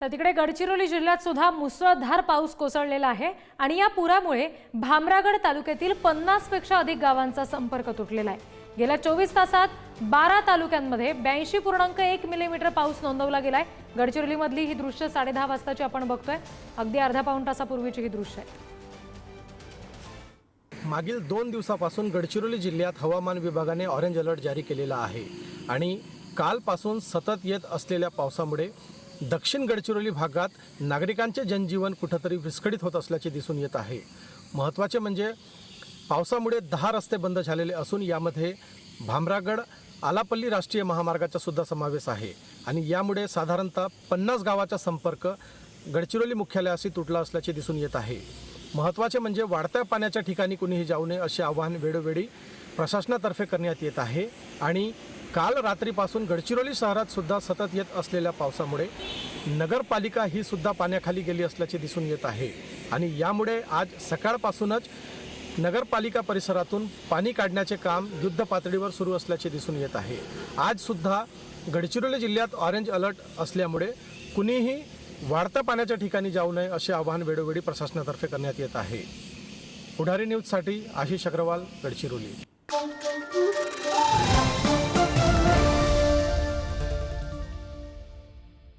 तर तिकडे गडचिरोली जिल्ह्यात सुद्धा मुसळधार पाऊस कोसळलेला आहे आणि या पुरामुळे भामरागड तालुक्यातील 50 पेक्षा अधिक गावांचा संपर्क तुटलेला आहे। गेल्या 24 तासात 12 तालुक्यांमध्ये 82.1 मिलीमीटर पाऊस नोंदवला गेलाय। गडचिरोलीमधली ही दृश्य 10:30 वाजताची आपण बघतोय। अगदी अर्धा पाऊण तासापूर्वीची ही दृश्य आहे। मागील 2 दिवसापासून गडचिरोली जिल्ह्यात हवामान विभागाने ऑरेंज अलर्ट जारी केलेला आहे आणि कालपासून सतत येत असलेल्या पावसामुळे दक्षिण गडचिरोली भागात नागरिकांचे जनजीवन कुठेतरी विस्कळीत होत असल्याचे दिसून येत आहे। महत्त्वाचे म्हणजे पावसामुळे 10 रस्ते बंद झालेले असून यामध्ये भामरागड आलापल्ली राष्ट्रीय महामार्गाचा सुद्धा समावेश आहे आणि यामुळे साधारणतः 50 गावाचा संपर्क गडचिरोली मुख्यालयाशी तुटला असल्याचे दिसून येत आहे। महत्त्वाचे म्हणजे वाढत्या पाण्याच्या ठिकाणी कुणीही जाऊ नये असे आवाहन वेळोवेळी प्रशासनातर्फे करण्यात येत आहे आणि काल रात्रीपासून गडचिरोली शहरात सुद्धा सतत येत असलेल्या पावसामुळे नगरपालिका ही सुद्धा पाण्याखाली गेली असल्याचे दिसून येत आहे आणि यामुळे आज सकाळपासूनच नगरपालिका परिसरातून पाणी काढण्याचे काम युद्ध पातळीवर सुरू असल्याचे दिसून येत आहे। आज सुद्धा गडचिरोली जिल्ह्यात ऑरेंज अलर्ट असल्यामुळे कुणीही वाढत्या पाण्याच्या ठिकाणी जाऊ नये असे आवाहन वेळोवेळी प्रशासनातर्फे करण्यात येत आहे। पुढारी न्यूजसाठी आशिष अग्रवाल, गडचिरोली।